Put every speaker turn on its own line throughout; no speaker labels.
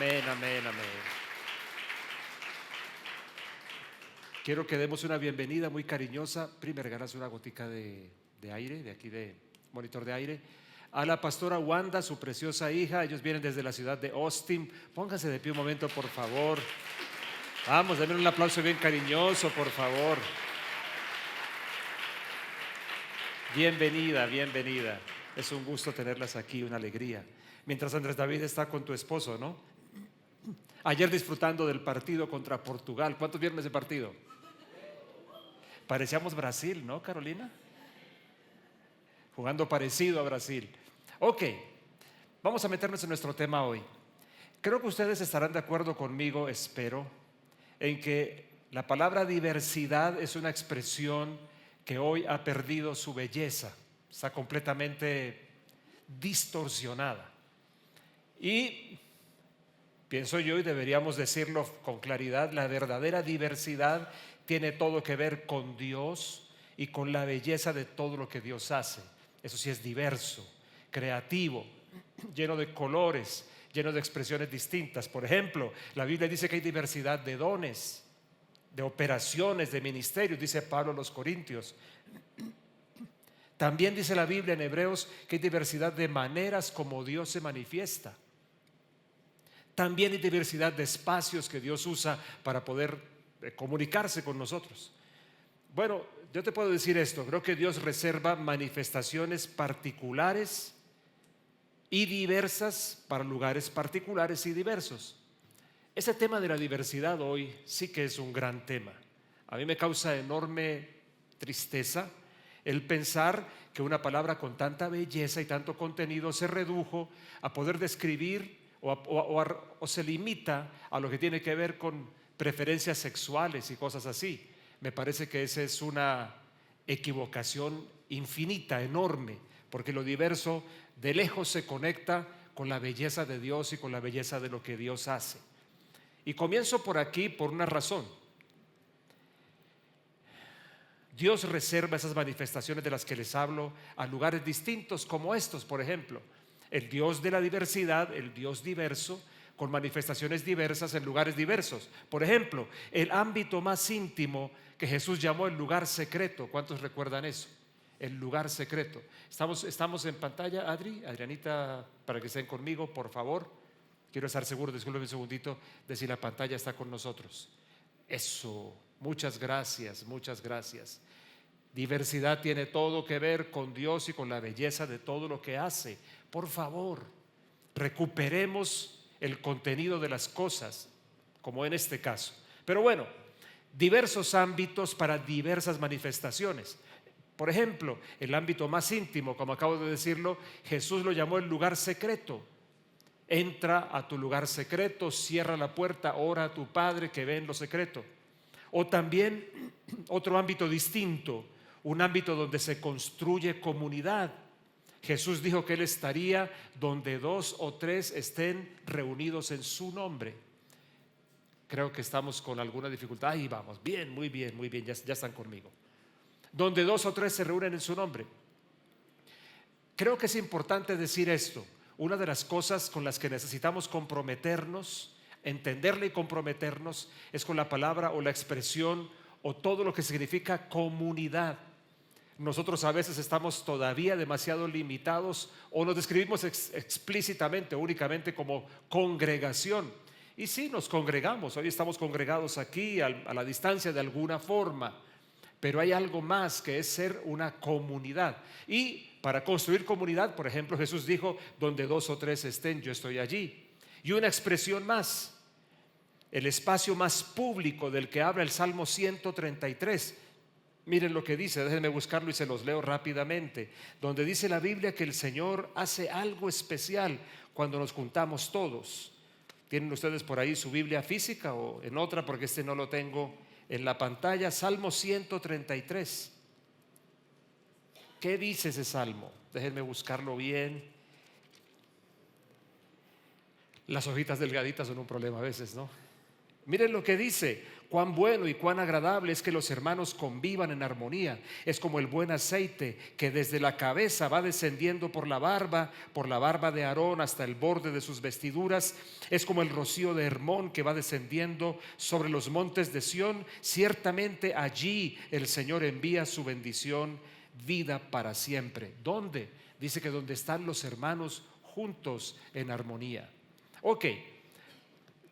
Amén, amén, amén. Quiero que demos una bienvenida muy cariñosa. Primero ganas una gotica de aire, de aquí de monitor de aire, a la pastora Wanda, su preciosa hija. Ellos vienen desde la ciudad de Austin. Pónganse de pie un momento, por favor. Vamos, denle un aplauso bien cariñoso, por favor. Bienvenida, bienvenida. Es un gusto tenerlas aquí, una alegría. Mientras Andrés David está con tu esposo, ¿no? Ayer disfrutando del partido contra Portugal. ¿Cuántos vieron ese partido? Parecíamos Brasil, ¿no, Carolina? Jugando parecido a Brasil. Ok, vamos a meternos en nuestro tema hoy. Creo que ustedes estarán de acuerdo conmigo, espero, en que la palabra diversidad es una expresión que hoy ha perdido su belleza, está completamente distorsionada. Y pienso yo, y deberíamos decirlo con claridad, la verdadera diversidad tiene todo que ver con Dios y con la belleza de todo lo que Dios hace. Eso sí es diverso, creativo, lleno de colores, lleno de expresiones distintas. Por ejemplo, la Biblia dice que hay diversidad de dones, de operaciones, de ministerios, dice Pablo a los Corintios. También dice la Biblia en Hebreos que hay diversidad de maneras como Dios se manifiesta. También hay diversidad de espacios que Dios usa para poder comunicarse con nosotros. Bueno, yo te puedo decir esto, creo que Dios reserva manifestaciones particulares y diversas para lugares particulares y diversos. Ese tema de la diversidad hoy sí que es un gran tema. A mí me causa enorme tristeza el pensar que una palabra con tanta belleza y tanto contenido se redujo a poder describir o se limita a lo que tiene que ver con preferencias sexuales y cosas así. Me parece que esa es una equivocación infinita, enorme, porque lo diverso de lejos se conecta con la belleza de Dios y con la belleza de lo que Dios hace. Y comienzo por aquí por una razón. Dios reserva esas manifestaciones de las que les hablo a lugares distintos como estos, por ejemplo. El Dios de la diversidad, el Dios diverso, con manifestaciones diversas en lugares diversos. Por ejemplo, el ámbito más íntimo que Jesús llamó el lugar secreto. ¿Cuántos recuerdan eso? El lugar secreto. Estamos en pantalla, Adrianita, para que estén conmigo, por favor. Quiero estar seguro, discúlpenme un segundito, de si la pantalla está con nosotros. Eso, muchas gracias, muchas gracias. Diversidad tiene todo que ver con Dios y con la belleza de todo lo que hace. Por favor, recuperemos el contenido de las cosas, como en este caso. Pero bueno, diversos ámbitos para diversas manifestaciones. Por ejemplo, el ámbito más íntimo, como acabo de decirlo, Jesús lo llamó el lugar secreto. Entra a tu lugar secreto, cierra la puerta, ora a tu Padre que ve en lo secreto. O también otro ámbito distinto, un ámbito donde se construye comunidad. Jesús dijo que Él estaría donde 2 o 3 estén reunidos en su nombre. Creo que estamos con alguna dificultad. Ahí vamos, bien, muy bien, muy bien, ya están conmigo. Donde 2 o 3 se reúnen en su nombre. Creo que es importante decir esto. Una de las cosas con las que necesitamos comprometernos, entenderla y comprometernos, es con la palabra o la expresión o todo lo que significa comunidad. Nosotros a veces estamos todavía demasiado limitados o nos describimos explícitamente, únicamente como congregación. Y sí, nos congregamos, hoy estamos congregados aquí a la distancia de alguna forma, pero hay algo más que es ser una comunidad. Y para construir comunidad, por ejemplo, Jesús dijo, donde 2 o 3 estén, yo estoy allí. Y una expresión más, el espacio más público del que habla el Salmo 133. Miren lo que dice, déjenme buscarlo y se los leo rápidamente. Donde dice la Biblia que el Señor hace algo especial cuando nos juntamos todos. ¿Tienen ustedes por ahí su Biblia física o en otra? Porque no lo tengo en la pantalla. Salmo 133. ¿Qué dice ese salmo? Déjenme buscarlo bien. Las hojitas delgaditas son un problema a veces, ¿no? Miren lo que dice. Cuán bueno y cuán agradable es que los hermanos convivan en armonía. Es como el buen aceite que desde la cabeza va descendiendo por la barba de Aarón hasta el borde de sus vestiduras. Es como el rocío de Hermón que va descendiendo sobre los montes de Sión. Ciertamente allí el Señor envía su bendición, vida para siempre. ¿Dónde? Dice que donde están los hermanos juntos en armonía. Ok.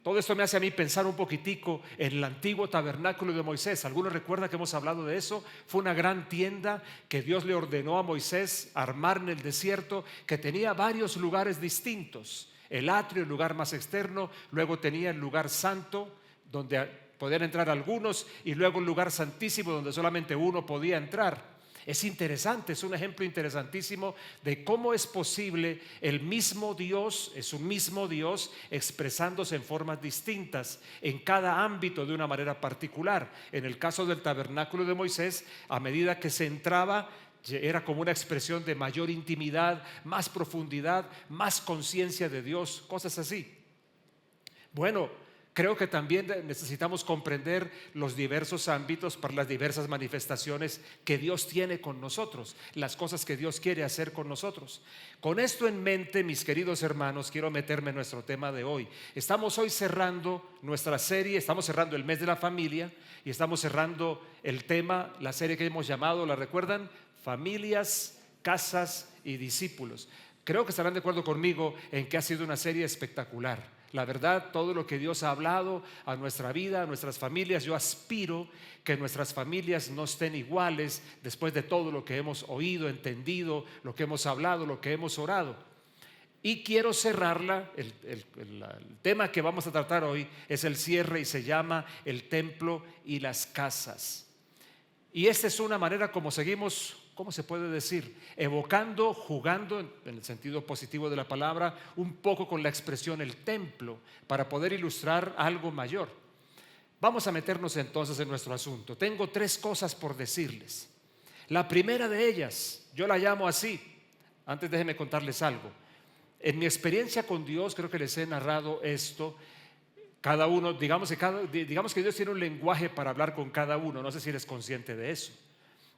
Todo esto me hace a mí pensar un poquitico en el antiguo tabernáculo de Moisés. ¿Algunos recuerdan que hemos hablado de eso? Fue una gran tienda que Dios le ordenó a Moisés armar en el desierto, que tenía varios lugares distintos. El atrio, el lugar más externo, luego tenía el lugar santo, donde podían entrar algunos, y luego un lugar santísimo donde solamente uno podía entrar. Es interesante, es un ejemplo interesantísimo de cómo es posible el mismo Dios, es un mismo Dios expresándose en formas distintas en cada ámbito de una manera particular. En el caso del tabernáculo de Moisés, a medida que se entraba, era como una expresión de mayor intimidad, más profundidad, más conciencia de Dios, cosas así. Bueno, creo que también necesitamos comprender los diversos ámbitos para las diversas manifestaciones que Dios tiene con nosotros, las cosas que Dios quiere hacer con nosotros. Con esto en mente, mis queridos hermanos, quiero meterme en nuestro tema de hoy. Estamos hoy cerrando nuestra serie, estamos cerrando el mes de la familia y estamos cerrando el tema, la serie que hemos llamado, ¿la recuerdan? Familias, casas y discípulos. Creo que estarán de acuerdo conmigo en que ha sido una serie espectacular. La verdad, todo lo que Dios ha hablado a nuestra vida, a nuestras familias, yo aspiro que nuestras familias no estén iguales después de todo lo que hemos oído, entendido, lo que hemos hablado, lo que hemos orado. Y quiero cerrarla, el tema que vamos a tratar hoy es el cierre y se llama el templo y las casas. Y esta es una manera como seguimos, ¿cómo se puede decir? Evocando, jugando en el sentido positivo de la palabra, un poco con la expresión el templo, para poder ilustrar algo mayor. Vamos a meternos entonces en nuestro asunto. Tengo 3 cosas por decirles. La primera de ellas, yo la llamo así. Antes déjenme contarles algo. En mi experiencia con Dios, creo que les he narrado esto. Cada uno, digamos que Dios tiene un lenguaje para hablar con cada uno. No sé si eres consciente de eso.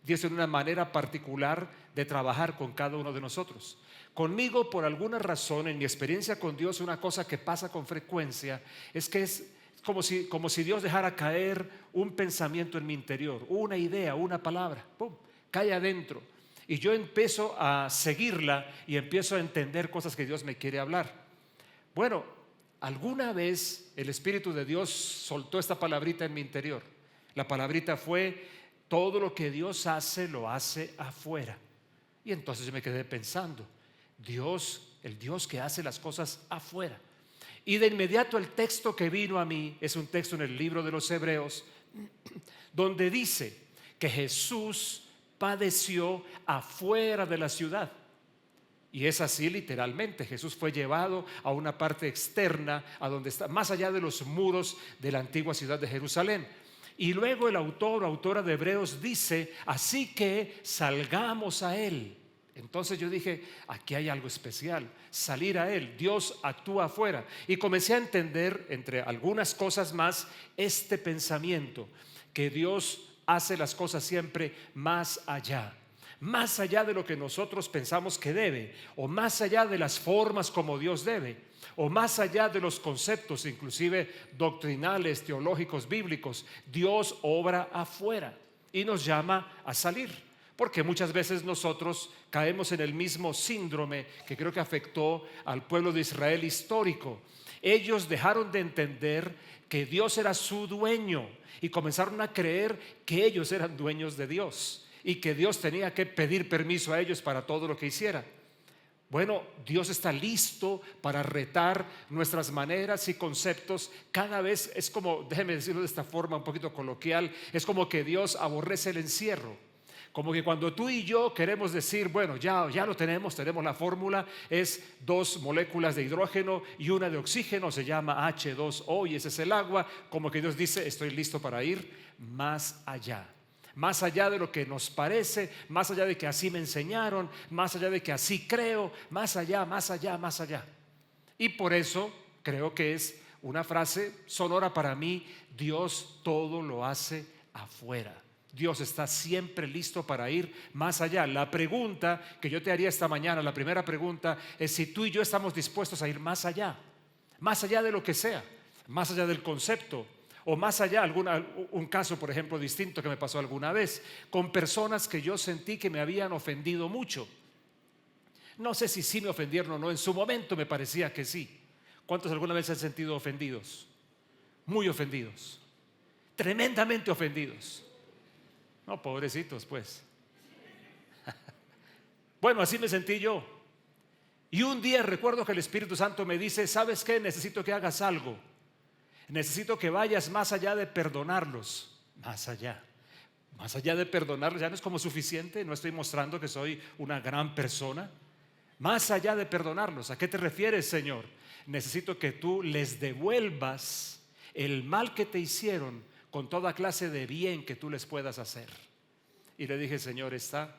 Dios tiene una manera particular de trabajar con cada uno de nosotros. Conmigo, por alguna razón, en mi experiencia con Dios, una cosa que pasa con frecuencia es que es como si Dios dejara caer un pensamiento en mi interior, una idea, una palabra, ¡pum!, cae adentro. Y yo empiezo a seguirla y empiezo a entender cosas que Dios me quiere hablar. Bueno, alguna vez el Espíritu de Dios soltó esta palabrita en mi interior. La palabrita fue: todo lo que Dios hace, lo hace afuera. Y entonces yo me quedé pensando, Dios, el Dios que hace las cosas afuera. Y de inmediato el texto que vino a mí es un texto en el libro de los Hebreos, donde dice que Jesús padeció afuera de la ciudad. Y es así literalmente. Jesús fue llevado a una parte externa, a donde está, más allá de los muros de la antigua ciudad de Jerusalén. Y luego el autor o autora de Hebreos dice: así que salgamos a Él. Entonces yo dije, aquí hay algo especial, salir a Él. Dios actúa afuera. Y comencé a entender, entre algunas cosas más, este pensamiento, que Dios hace las cosas siempre más allá de lo que nosotros pensamos que debe, o más allá de las formas como Dios debe, o más allá de los conceptos inclusive doctrinales, teológicos, bíblicos. Dios obra afuera y nos llama a salir, porque muchas veces nosotros caemos en el mismo síndrome que creo que afectó al pueblo de Israel histórico. Ellos dejaron de entender que Dios era su dueño y comenzaron a creer que ellos eran dueños de Dios y que Dios tenía que pedir permiso a ellos para todo lo que hiciera. Bueno, Dios está listo para retar nuestras maneras y conceptos. Cada vez es como, déjeme decirlo de esta forma un poquito coloquial, es como que Dios aborrece el encierro. Como que cuando tú y yo queremos decir, bueno, ya lo tenemos la fórmula, es 2 moléculas de hidrógeno y una de oxígeno, se llama H2O y ese es el agua. Como que Dios dice, estoy listo para ir más allá. Más allá de lo que nos parece, más allá de que así me enseñaron, más allá de que así creo, más allá. Y por eso creo que es una frase sonora para mí: Dios todo lo hace afuera. Dios está siempre listo para ir más allá. La pregunta que yo te haría esta mañana, la primera pregunta, es si tú y yo estamos dispuestos a ir más allá de lo que sea, más allá del concepto, o más allá, un caso por ejemplo distinto que me pasó alguna vez, con personas que yo sentí que me habían ofendido mucho. No sé si sí me ofendieron o no, en su momento me parecía que sí. ¿Cuántos alguna vez se han sentido ofendidos? Muy ofendidos, tremendamente ofendidos. No, pobrecitos pues. Bueno, así me sentí yo. Y un día recuerdo que el Espíritu Santo me dice: ¿sabes qué? Necesito que hagas algo. Necesito que vayas más allá de perdonarlos. Más allá de perdonarlos. Ya no es como suficiente. No estoy mostrando que soy una gran persona. Más allá de perdonarlos. ¿A qué te refieres, Señor? Necesito que tú les devuelvas el mal que te hicieron con toda clase de bien que tú les puedas hacer. Y le dije: Señor, esta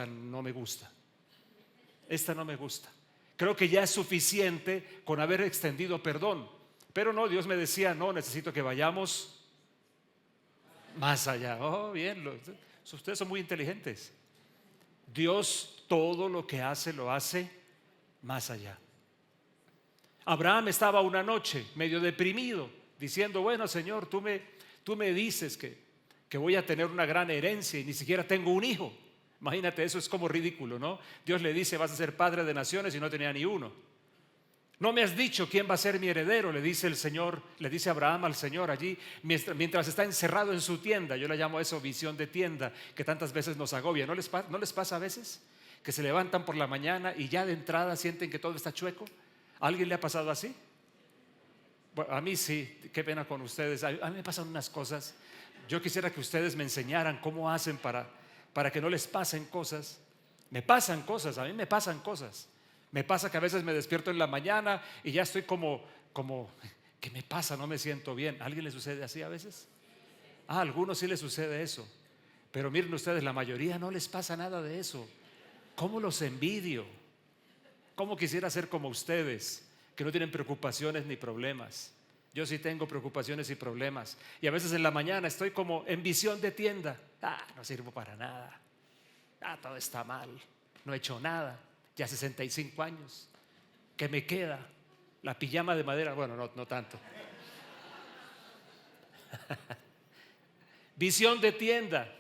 no me gusta. Esta no me gusta. Creo que ya es suficiente con haber extendido perdón. Pero no, Dios me decía: no, necesito que vayamos más allá. Oh, bien, ustedes son muy inteligentes. Dios todo lo que hace, lo hace más allá. Abraham estaba una noche medio deprimido, diciendo: bueno, Señor, tú me dices que voy a tener una gran herencia y ni siquiera tengo un hijo. Imagínate, eso es como ridículo, ¿no? Dios le dice: vas a ser padre de naciones, y no tenía ni uno. No me has dicho quién va a ser mi heredero, le dice el Señor, le dice Abraham al Señor allí, mientras está encerrado en su tienda. Yo le llamo a eso visión de tienda, que tantas veces nos agobia. ¿No les pasa a veces? Que se levantan por la mañana y ya de entrada sienten que todo está chueco. ¿A alguien le ha pasado así? Bueno, a mí sí, qué pena con ustedes. A mí me pasan unas cosas. Yo quisiera que ustedes me enseñaran cómo hacen para que no les pasen cosas. Me pasan cosas, a mí me pasan cosas. Me pasa que a veces me despierto en la mañana y ya estoy como ¿qué me pasa? No me siento bien. ¿A alguien le sucede así a veces? A algunos sí les sucede eso. Pero miren ustedes, la mayoría no les pasa nada de eso. ¿Cómo los envidio? ¿Cómo quisiera ser como ustedes, que no tienen preocupaciones ni problemas? Yo sí tengo preocupaciones y problemas. Y a veces en la mañana estoy como en visión de tienda. No sirvo para nada. Todo está mal. No he hecho nada. Ya 65 años. ¿Qué me queda? La pijama de madera. Bueno, no tanto. Visión de tienda.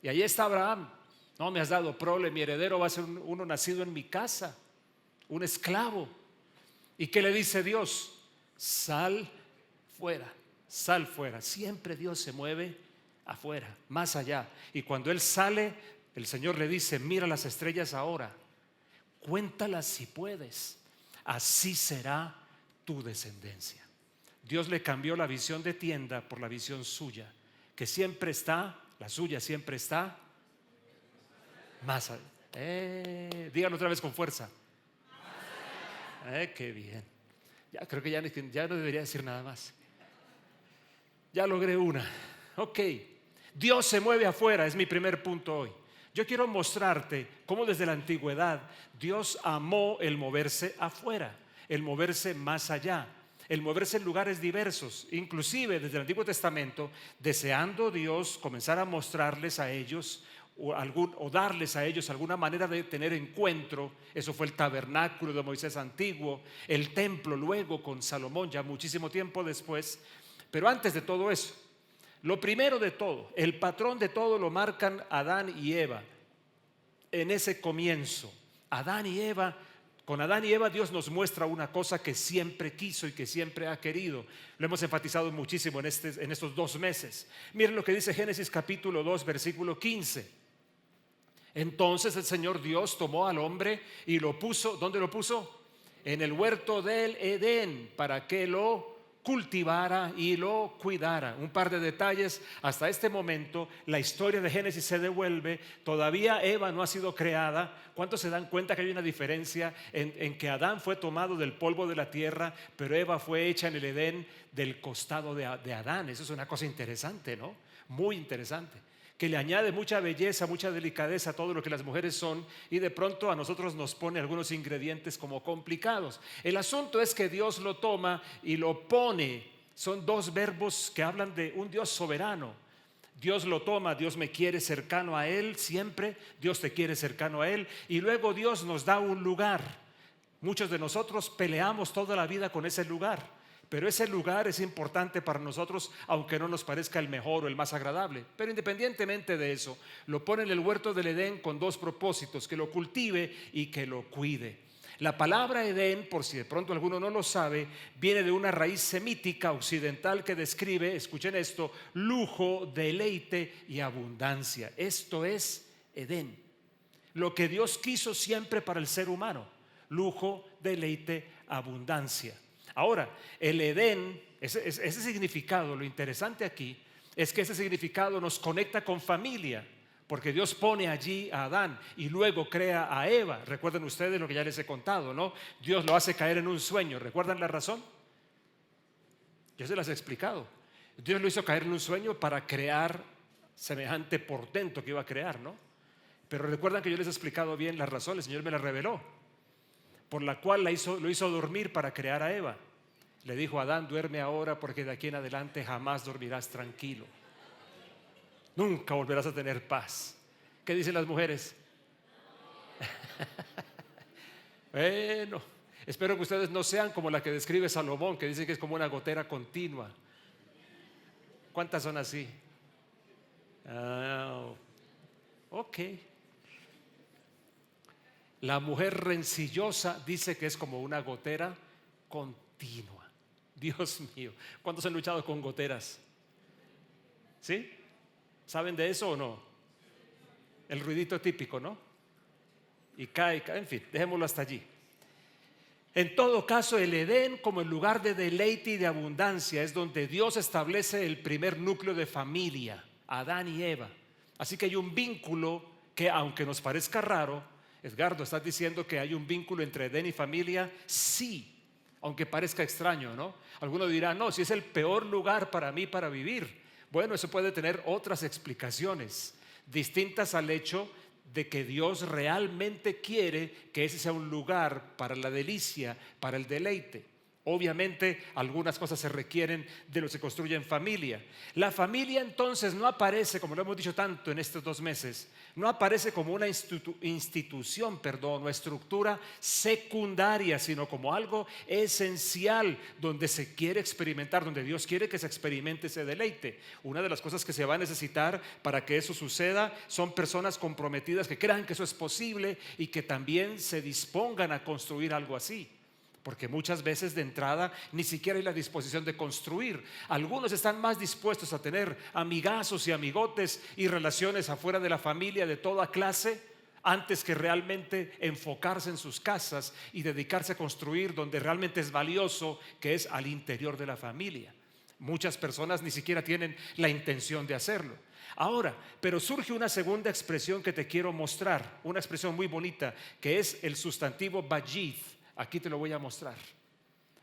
Y ahí está Abraham. No me has dado prole, mi heredero va a ser uno nacido en mi casa, un esclavo. ¿Y qué le dice Dios? Sal fuera, sal fuera. Siempre Dios se mueve afuera, más allá. Y cuando Él sale, el Señor le dice: mira las estrellas ahora, cuéntalas si puedes, así será tu descendencia. Dios le cambió la visión de tienda por la visión suya, que siempre está, la suya siempre está más allá. Díganlo otra vez con fuerza. Qué bien. Ya creo que ya no debería decir nada más. Ya logré una. Ok. Dios se mueve afuera, es mi primer punto hoy. Yo quiero mostrarte cómo desde la antigüedad Dios amó el moverse afuera, el moverse más allá, el moverse en lugares diversos. Inclusive desde el Antiguo Testamento, deseando Dios comenzar a mostrarles a ellos o darles a ellos alguna manera de tener encuentro. Eso fue el tabernáculo de Moisés antiguo, el templo luego con Salomón ya muchísimo tiempo después. Pero antes de todo eso, lo primero de todo, el patrón de todo lo marcan Adán y Eva. En ese comienzo, Adán y Eva, con Adán y Eva Dios nos muestra una cosa que siempre quiso y que siempre ha querido. Lo hemos enfatizado muchísimo en estos 2 meses. Miren lo que dice Génesis capítulo 2 versículo 15. Entonces el Señor Dios tomó al hombre y lo puso, ¿dónde lo puso? En el huerto del Edén, para que lo cultivara y lo cuidara. Un par de detalles. Hasta este momento la historia de Génesis se devuelve. Todavía Eva no ha sido creada. ¿Cuántos se dan cuenta que hay una diferencia en que Adán fue tomado del polvo de la tierra, pero Eva fue hecha en el Edén del costado de Adán? Eso es una cosa interesante, ¿no? Muy interesante. que le añade mucha belleza, mucha delicadeza a todo lo que las mujeres son, y de pronto a nosotros nos pone algunos ingredientes como complicados. El asunto es que Dios lo toma y lo pone. Son dos verbos que hablan de un Dios soberano. Dios lo toma, Dios me quiere cercano a Él siempre, Dios te quiere cercano a Él, y luego Dios nos da un lugar. Muchos de nosotros peleamos toda la vida con ese lugar, pero ese lugar es importante para nosotros, aunque no nos parezca el mejor o el más agradable. Pero independientemente de eso, lo pone en el huerto del Edén con dos propósitos: que lo cultive y que lo cuide. La palabra Edén, por si de pronto alguno no lo sabe, viene de una raíz semítica occidental que describe, escuchen esto, lujo, deleite y abundancia. Esto es Edén, lo que Dios quiso siempre para el ser humano: lujo, deleite, abundancia. Ahora, el Edén, ese significado, lo interesante aquí es que ese significado nos conecta con familia, porque Dios pone allí a Adán y luego crea a Eva. Recuerden ustedes lo que ya les he contado, ¿no? Dios lo hace caer en un sueño. ¿Recuerdan la razón? Yo se las he explicado. Dios lo hizo caer en un sueño para crear semejante portento que iba a crear, ¿no? Pero recuerdan que yo les he explicado bien la razón. El Señor me la reveló, por la cual lo hizo dormir para crear a Eva. Le dijo a Adán: duerme ahora, porque de aquí en adelante jamás dormirás tranquilo. Nunca volverás a tener paz. ¿Qué dicen las mujeres? Bueno, espero que ustedes no sean como la que describe Salomón, que dice que es como una gotera continua. ¿Cuántas son así? Ok. La mujer rencillosa dice que es como una gotera continua. Dios mío, ¿cuántos han luchado con goteras? ¿Sí? ¿Saben de eso o no? El ruidito típico, ¿no? Y cae, en fin, dejémoslo hasta allí. En todo caso, el Edén, como el lugar de deleite y de abundancia, es donde Dios establece el primer núcleo de familia, Adán y Eva. Así que hay un vínculo que, aunque nos parezca raro, Edgardo, ¿estás diciendo que hay un vínculo entre Edén y familia? Sí, aunque parezca extraño, ¿no? Alguno dirá: no, si es el peor lugar para mí para vivir. Bueno, eso puede tener otras explicaciones distintas al hecho de que Dios realmente quiere que ese sea un lugar para la delicia, para el deleite. Obviamente algunas cosas se requieren de lo que se construye en familia. La familia entonces no aparece, como lo hemos dicho tanto en estos 2 meses, no aparece como una institución o estructura secundaria, sino como algo esencial donde se quiere experimentar, donde Dios quiere que se experimente ese deleite. Una de las cosas que se va a necesitar para que eso suceda son personas comprometidas que crean que eso es posible y que también se dispongan a construir algo así. Porque muchas veces de entrada ni siquiera hay la disposición de construir. Algunos están más dispuestos a tener amigazos y amigotes y relaciones afuera de la familia de toda clase, antes que realmente enfocarse en sus casas y dedicarse a construir donde realmente es valioso, que es al interior de la familia. Muchas personas ni siquiera tienen la intención de hacerlo. Ahora, pero surge una segunda expresión que te quiero mostrar, una expresión muy bonita, que es el sustantivo bayith. Aquí te lo voy a mostrar.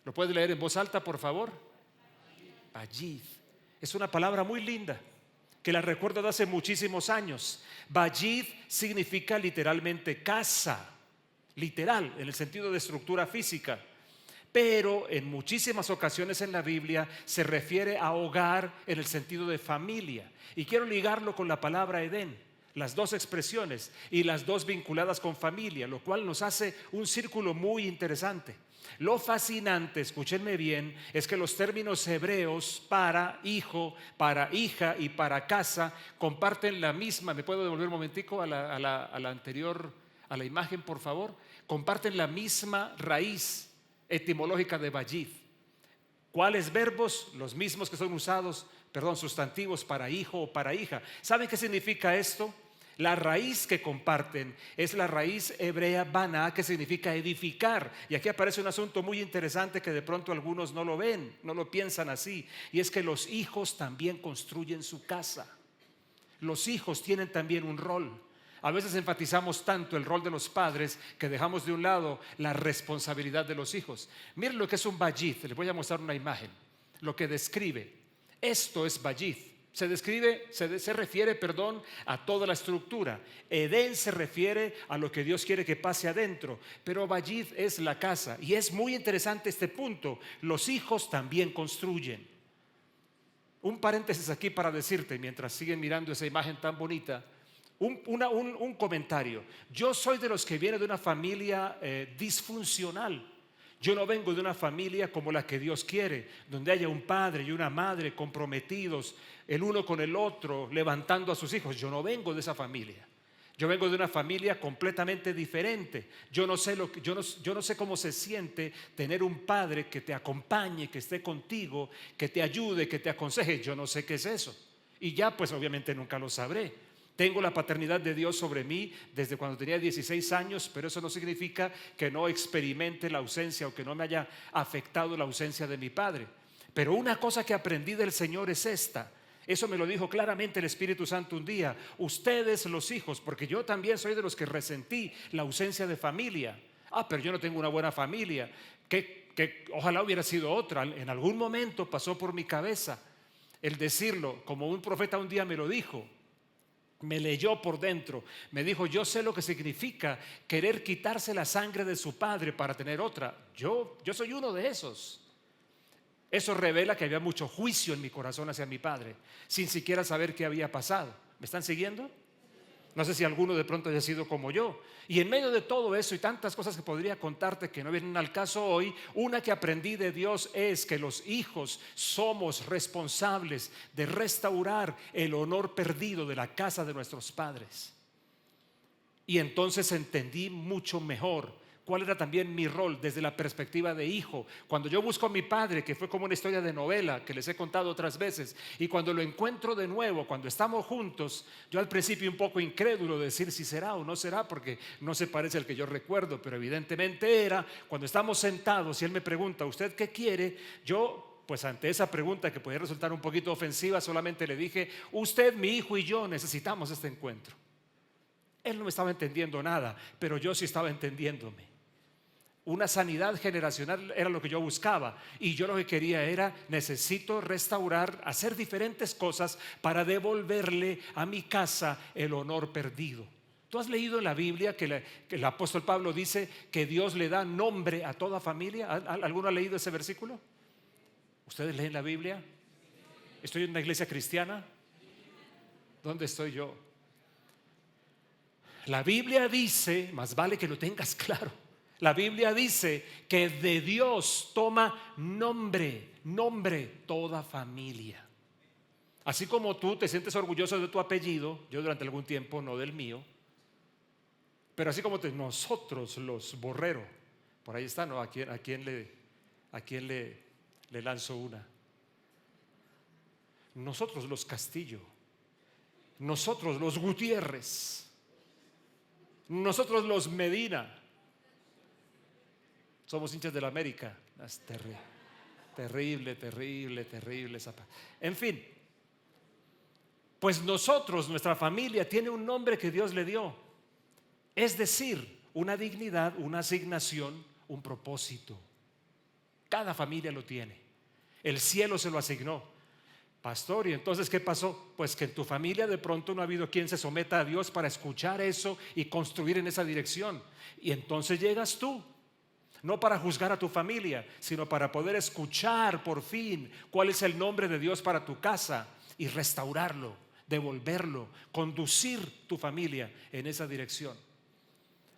¿Lo puedes leer en voz alta, por favor? Bayith. Es una palabra muy linda que la recuerdo de hace muchísimos años. Bayith significa literalmente casa, literal, en el sentido de estructura física. Pero en muchísimas ocasiones en la Biblia se refiere a hogar en el sentido de familia. Y quiero ligarlo con la palabra Edén. Las dos expresiones y las dos vinculadas con familia, lo cual nos hace un círculo muy interesante. Lo fascinante, escúchenme bien, es que los términos hebreos para hijo, para hija y para casa comparten la misma. ¿Me puedo devolver un momentico a la anterior, a la imagen, por favor? Comparten la misma raíz etimológica de bayith. ¿Cuáles verbos? Los mismos que son usados, sustantivos para hijo o para hija. ¿Saben qué significa esto? La raíz que comparten es la raíz hebrea baná, que significa edificar. Y aquí aparece un asunto muy interesante que de pronto algunos no lo ven, no lo piensan así. Y es que los hijos también construyen su casa. Los hijos tienen también un rol. A veces enfatizamos tanto el rol de los padres que dejamos de un lado la responsabilidad de los hijos. Miren lo que es un bayith. Les voy a mostrar una imagen. Lo que describe. Esto es bayith. Se refiere, a toda la estructura. Edén se refiere a lo que Dios quiere que pase adentro, pero Bayit es la casa. Y es muy interesante este punto. Los hijos también construyen. Un paréntesis aquí para decirte, mientras siguen mirando esa imagen tan bonita, un comentario. Yo soy de los que viene de una familia disfuncional. Yo no vengo de una familia como la que Dios quiere, donde haya un padre y una madre comprometidos el uno con el otro, levantando a sus hijos. Yo no vengo de esa familia. Yo vengo de una familia completamente diferente. Yo no sé cómo se siente tener un padre que te acompañe, que esté contigo, que te ayude, que te aconseje. Yo no sé qué es eso. Y ya pues obviamente nunca lo sabré. Tengo la paternidad de Dios sobre mí desde cuando tenía 16 años, pero eso no significa que no experimente la ausencia o que no me haya afectado la ausencia de mi padre. Pero una cosa que aprendí del Señor es esta. Eso me lo dijo claramente el Espíritu Santo un día. Ustedes los hijos, porque yo también soy de los que resentí la ausencia de familia. Pero yo no tengo una buena familia. Que ojalá hubiera sido otra. En algún momento pasó por mi cabeza el decirlo, como un profeta un día me lo dijo. Me leyó por dentro, me dijo: yo sé lo que significa querer quitarse la sangre de su padre para tener otra. Yo soy uno de esos. Eso revela que había mucho juicio en mi corazón hacia mi padre, sin siquiera saber qué había pasado. ¿Me están siguiendo? No sé si alguno de pronto haya sido como yo. Y en medio de todo eso y tantas cosas que podría contarte que no vienen al caso hoy, una que aprendí de Dios es que los hijos somos responsables de restaurar el honor perdido de la casa de nuestros padres. Y entonces entendí mucho mejor cuál era también mi rol desde la perspectiva de hijo. Cuando yo busco a mi padre, que fue como una historia de novela que les he contado otras veces, y cuando lo encuentro de nuevo, cuando estamos juntos, yo al principio un poco incrédulo de decir si será o no será, porque no se parece al que yo recuerdo, pero evidentemente era. Cuando estamos sentados y él me pregunta: ¿usted qué quiere? Yo, pues ante esa pregunta que podía resultar un poquito ofensiva, solamente le dije: usted, mi hijo y yo necesitamos este encuentro. Él no me estaba entendiendo nada, pero yo sí estaba entendiéndome. Una sanidad generacional era lo que yo buscaba, y yo lo que quería era: necesito restaurar, hacer diferentes cosas para devolverle a mi casa el honor perdido. ¿Tú has leído en la Biblia que el apóstol Pablo dice que Dios le da nombre a toda familia? ¿Alguno ha leído ese versículo? ¿Ustedes leen la Biblia? ¿Estoy en una iglesia cristiana? ¿Dónde estoy yo? La Biblia dice, más vale que lo tengas claro, la Biblia dice que de Dios toma nombre toda familia. Así como tú te sientes orgulloso de tu apellido, yo durante algún tiempo no del mío, pero así como nosotros los Borrero, por ahí está, ¿no? ¿A quién le lanzo una? Nosotros los Castillo, nosotros los Gutiérrez, nosotros los Medina, somos hinchas de la América. Es terrible esa. En fin, pues nuestra familia tiene un nombre que Dios le dio, es decir, una dignidad, una asignación, un propósito. Cada familia lo tiene. El cielo se lo asignó. Pastor, ¿y entonces qué pasó? Pues que en tu familia de pronto no ha habido quien se someta a Dios para escuchar eso y construir en esa dirección. Y entonces llegas tú, no para juzgar a tu familia, sino para poder escuchar por fin cuál es el nombre de Dios para tu casa y restaurarlo, devolverlo, conducir tu familia en esa dirección.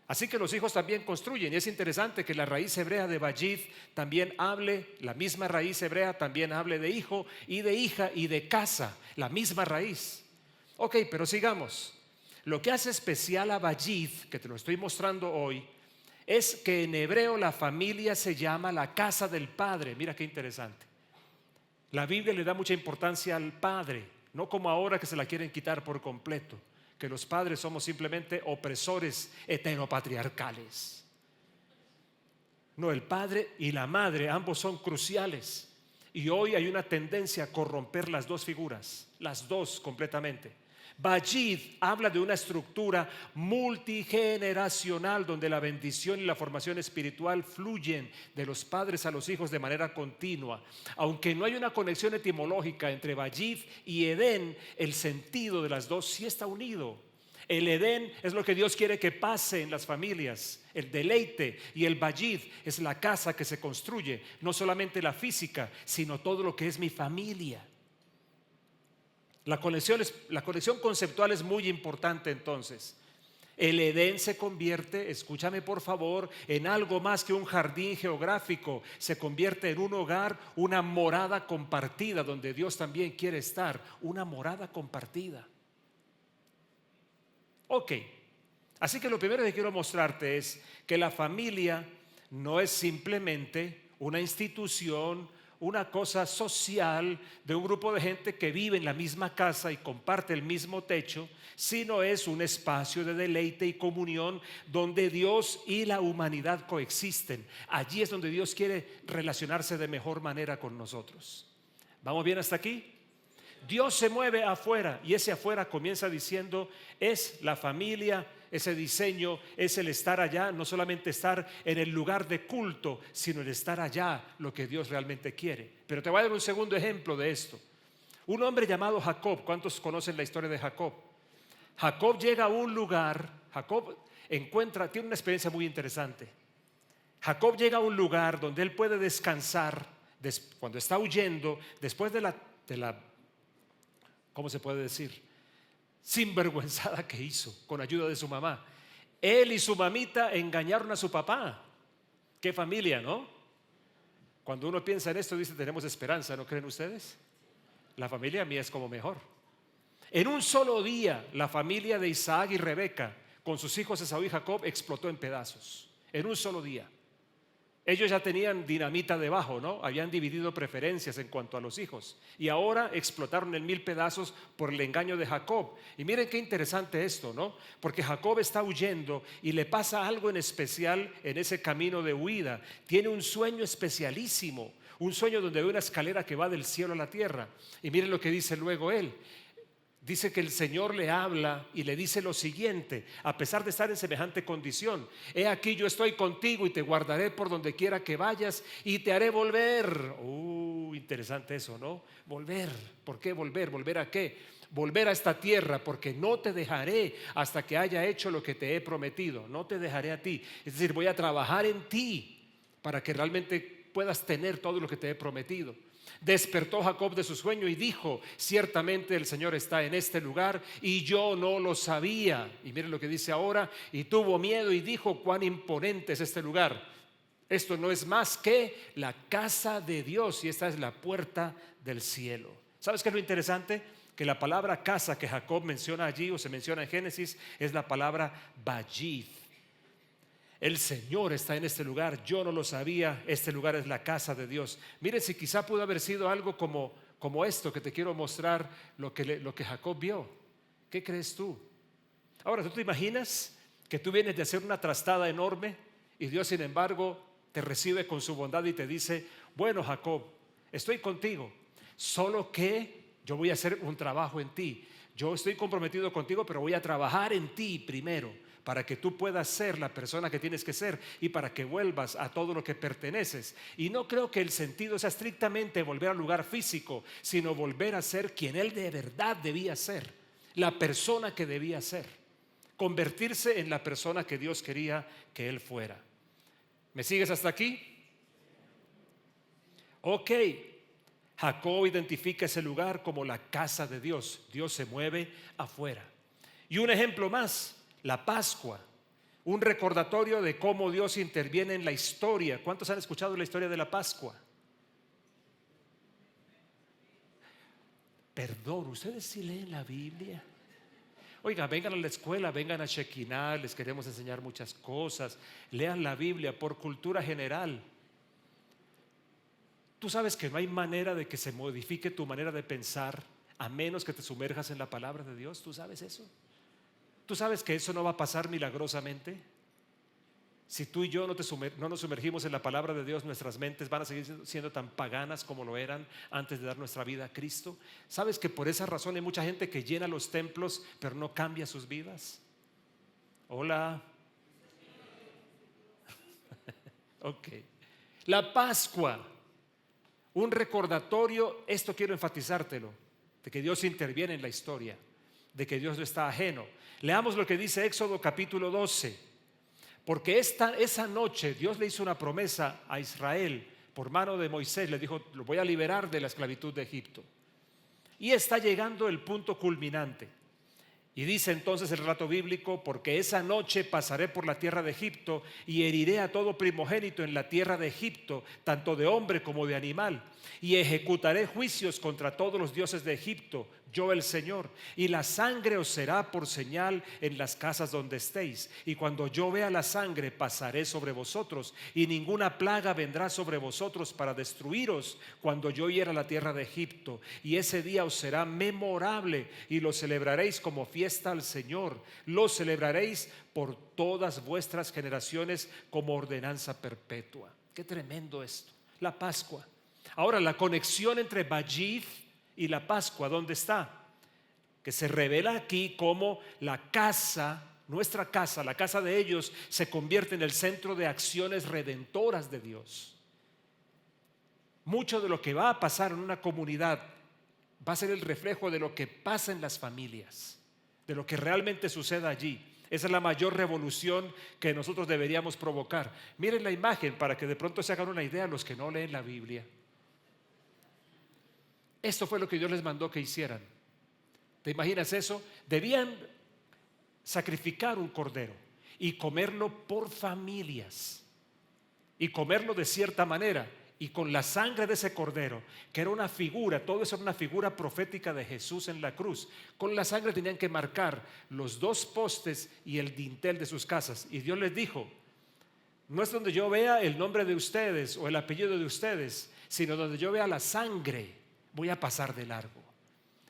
Así que los hijos también construyen, y es interesante que la raíz hebrea de Bayit también hable, la misma raíz hebrea también hable de hijo y de hija y de casa, la misma raíz. Ok, pero sigamos. Lo que hace especial a Bayit, que te lo estoy mostrando hoy, es que en hebreo la familia se llama la casa del padre. Mira qué interesante. La Biblia le da mucha importancia al padre, no como ahora que se la quieren quitar por completo, que los padres somos simplemente opresores heteropatriarcales. No, el padre y la madre ambos son cruciales, y hoy hay una tendencia a corromper las dos figuras, las dos completamente. Vayid habla de una estructura multigeneracional donde la bendición y la formación espiritual fluyen de los padres a los hijos de manera continua. Aunque no hay una conexión etimológica entre Vayid y Edén, el sentido de las dos sí está unido. El Edén es lo que Dios quiere que pase en las familias, el deleite, y el Vayid es la casa que se construye, no solamente la física, sino todo lo que es mi familia. La conexión conceptual es muy importante entonces. El Edén se convierte, escúchame por favor, en algo más que un jardín geográfico. Se convierte en un hogar, una morada compartida donde Dios también quiere estar, una morada compartida. Ok, así que lo primero que quiero mostrarte es que la familia no es simplemente una institución, una cosa social de un grupo de gente que vive en la misma casa y comparte el mismo techo, sino es un espacio de deleite y comunión donde Dios y la humanidad coexisten. Allí es donde Dios quiere relacionarse de mejor manera con nosotros. ¿Vamos bien hasta aquí? Dios se mueve afuera y ese afuera comienza diciendo es la familia. Ese diseño es el estar allá, no solamente estar en el lugar de culto, sino el estar allá, lo que Dios realmente quiere. Pero te voy a dar un segundo ejemplo de esto. Un hombre llamado Jacob. ¿Cuántos conocen la historia de Jacob? Jacob llega a un lugar. Jacob tiene una experiencia muy interesante. Jacob llega a un lugar donde él puede descansar cuando está huyendo, después de la ¿cómo se puede decir? Sinvergüenzada que hizo con ayuda de su mamá. Él y su mamita engañaron a su papá. Qué familia, ¿no? Cuando uno piensa en esto dice tenemos esperanza, ¿no creen ustedes? La familia mía es como mejor. En un solo día la familia de Isaac y Rebeca con sus hijos Esaú y Jacob explotó en pedazos. En un solo día. Ellos ya tenían dinamita debajo, ¿no? Habían dividido preferencias en cuanto a los hijos y ahora explotaron en 1000 pedazos por el engaño de Jacob. Y miren qué interesante esto, ¿no? Porque Jacob está huyendo y le pasa algo en especial en ese camino de huida. Tiene un sueño especialísimo, un sueño donde hay una escalera que va del cielo a la tierra. Y miren lo que dice luego él. Dice que el Señor le habla y le dice lo siguiente, a pesar de estar en semejante condición: he aquí yo estoy contigo y te guardaré por donde quiera que vayas y te haré volver. Interesante eso, ¿no? Volver. ¿Por qué volver? ¿Volver a qué? Volver a esta tierra, porque no te dejaré hasta que haya hecho lo que te he prometido. No te dejaré a ti. Es decir, voy a trabajar en ti para que realmente puedas tener todo lo que te he prometido. Despertó Jacob de su sueño y dijo: ciertamente el Señor está en este lugar y yo no lo sabía. Y miren lo que dice ahora: y tuvo miedo y dijo: cuán imponente es este lugar. Esto no es más que la casa de Dios y esta es la puerta del cielo. ¿Sabes qué es lo interesante? Que la palabra casa que Jacob menciona allí o se menciona en Génesis es la palabra Vayid. El Señor está en este lugar, yo no lo sabía, este lugar es la casa de Dios. Miren, si quizá pudo haber sido algo como esto que te quiero mostrar, lo que Jacob vio. ¿Qué crees tú? Ahora, ¿tú te imaginas que tú vienes de hacer una trastada enorme y Dios, sin embargo, te recibe con su bondad y te dice: bueno, Jacob, estoy contigo, solo que yo voy a hacer un trabajo en ti. Yo estoy comprometido contigo, pero voy a trabajar en ti primero, para que tú puedas ser la persona que tienes que ser y para que vuelvas a todo lo que perteneces. Y no creo que el sentido sea estrictamente volver al lugar físico, sino volver a ser quien él de verdad debía ser, la persona que debía ser, convertirse en la persona que Dios quería que él fuera. ¿Me sigues hasta aquí? Ok. Jacob identifica ese lugar como la casa de Dios. Dios se mueve afuera. Y un ejemplo más: la Pascua, un recordatorio de cómo Dios interviene en la historia. ¿Cuántos han escuchado la historia de la Pascua? Perdón, ¿ustedes sí leen la Biblia? Oiga, vengan a la escuela, vengan a Shekinah, les queremos enseñar muchas cosas. Lean la Biblia por cultura general. Tú sabes que no hay manera de que se modifique tu manera de pensar a menos que te sumerjas en la palabra de Dios. ¿Tú sabes eso? ¿Tú sabes que eso no va a pasar milagrosamente? Si tú y yo no nos sumergimos en la palabra de Dios, nuestras mentes van a seguir siendo tan paganas como lo eran antes de dar nuestra vida a Cristo. ¿Sabes que por esa razón hay mucha gente que llena los templos pero no cambia sus vidas? Hola. Ok. La Pascua, un recordatorio, esto quiero enfatizártelo, de que Dios interviene en la historia, de que Dios no está ajeno. Leamos lo que dice Éxodo capítulo 12. Porque esa noche Dios le hizo una promesa a Israel por mano de Moisés. Le dijo: lo voy a liberar de la esclavitud de Egipto. Y está llegando el punto culminante. Y dice entonces el relato bíblico: porque esa noche pasaré por la tierra de Egipto y heriré a todo primogénito en la tierra de Egipto, tanto de hombre como de animal. Y ejecutaré juicios contra todos los dioses de Egipto, yo el Señor. Y la sangre os será por señal en las casas donde estéis. Y cuando yo vea la sangre, pasaré sobre vosotros, y ninguna plaga vendrá sobre vosotros para destruiros cuando yo hiera la tierra de Egipto. Y ese día os será memorable y lo celebraréis como fiesta al Señor. Lo celebraréis por todas vuestras generaciones como ordenanza perpetua. Qué tremendo esto, la Pascua. Ahora, la conexión entre Vayith y la Pascua, ¿dónde está? Que se revela aquí como la casa, nuestra casa, la casa de ellos, se convierte en el centro de acciones redentoras de Dios. Mucho de lo que va a pasar en una comunidad va a ser el reflejo de lo que pasa en las familias, de lo que realmente suceda allí. Esa es la mayor revolución que nosotros deberíamos provocar. Miren la imagen para que de pronto se hagan una idea los que no leen la Biblia. Esto fue lo que Dios les mandó que hicieran. ¿Te imaginas eso? Debían sacrificar un cordero y comerlo por familias, y comerlo de cierta manera, y con la sangre de ese cordero, que era una figura, todo eso era una figura profética de Jesús en la cruz. Con la sangre tenían que marcar los dos postes y el dintel de sus casas. Y Dios les dijo: no es donde yo vea el nombre de ustedes o el apellido de ustedes, sino donde yo vea la sangre, voy a pasar de largo.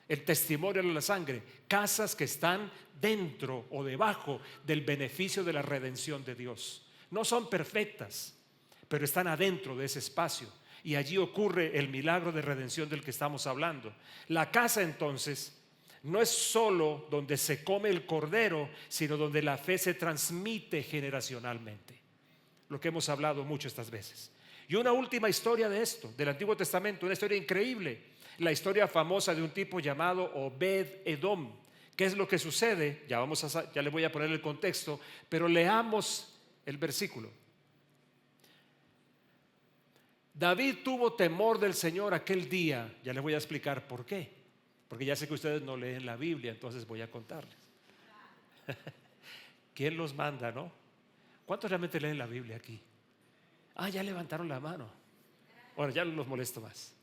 El testimonio de la sangre, casas que están dentro o debajo del beneficio de la redención de Dios. No son perfectas, pero están adentro de ese espacio, y allí ocurre el milagro de redención del que estamos hablando. La casa entonces no es solo donde se come el cordero, sino donde la fe se transmite generacionalmente, lo que hemos hablado mucho estas veces. Y una última historia de esto, del Antiguo Testamento, una historia increíble, la historia famosa de un tipo llamado Obed-Edom. ¿Qué es lo que sucede? Ya le voy a poner el contexto, pero leamos el versículo. David tuvo temor del Señor aquel día. Ya les voy a explicar por qué, porque ya sé que ustedes no leen la Biblia, entonces voy a contarles. ¿Quién los manda, no? ¿Cuántos realmente leen la Biblia aquí? Ya levantaron la mano. Ahora ya no los molesto más.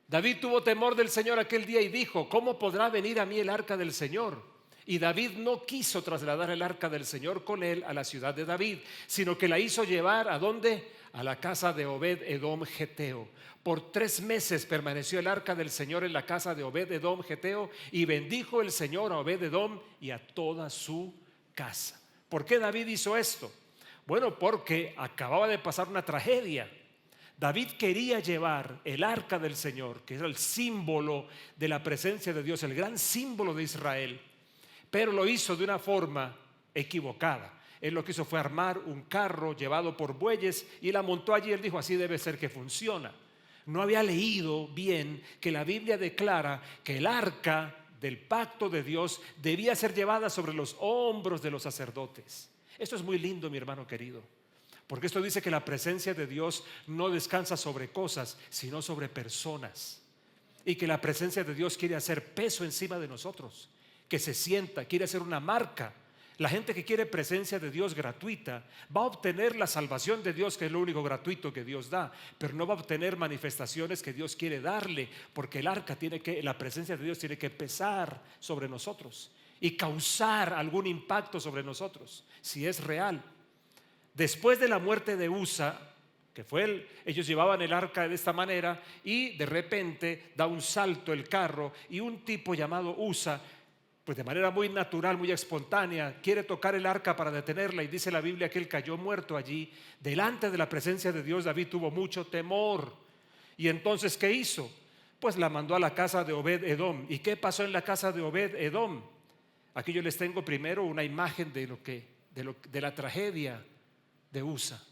David tuvo temor del Señor aquel día y dijo: ¿cómo podrá venir a mí el arca del Señor? Y David no quiso trasladar el arca del Señor con él a la ciudad de David, sino que la hizo llevar ¿a dónde? A la casa de Obed-Edom Geteo. Por 3 meses permaneció el arca del Señor en la casa de Obed-Edom Geteo, y bendijo el Señor a Obed-Edom y a toda su casa. ¿Por qué David hizo esto? Bueno, porque acababa de pasar una tragedia. David quería llevar el arca del Señor, que era el símbolo de la presencia de Dios, el gran símbolo de Israel, pero lo hizo de una forma equivocada. Él lo que hizo fue armar un carro llevado por bueyes y la montó allí. Él dijo: así debe ser que funciona. No había leído bien que la Biblia declara que el arca del pacto de Dios debía ser llevada sobre los hombros de los sacerdotes. Esto es muy lindo, mi hermano querido, porque esto dice que la presencia de Dios no descansa sobre cosas, sino sobre personas, y que la presencia de Dios quiere hacer peso encima de nosotros, que se sienta, quiere hacer una marca. La gente que quiere presencia de Dios gratuita va a obtener la salvación de Dios, que es lo único gratuito que Dios da, pero no va a obtener manifestaciones que Dios quiere darle, porque la presencia de Dios tiene que pesar sobre nosotros y causar algún impacto sobre nosotros, si es real. Después de la muerte de Usa, que fue ellos llevaban el arca de esta manera, y de repente da un salto el carro y un tipo llamado Usa pues de manera muy natural, muy espontánea, quiere tocar el arca para detenerla, y dice la Biblia que él cayó muerto allí. Delante de la presencia de Dios, David tuvo mucho temor. Y entonces, ¿qué hizo? Pues la mandó a la casa de Obed-Edom. ¿Y qué pasó en la casa de Obed-Edom? Aquí yo les tengo primero una imagen de la tragedia de Usa.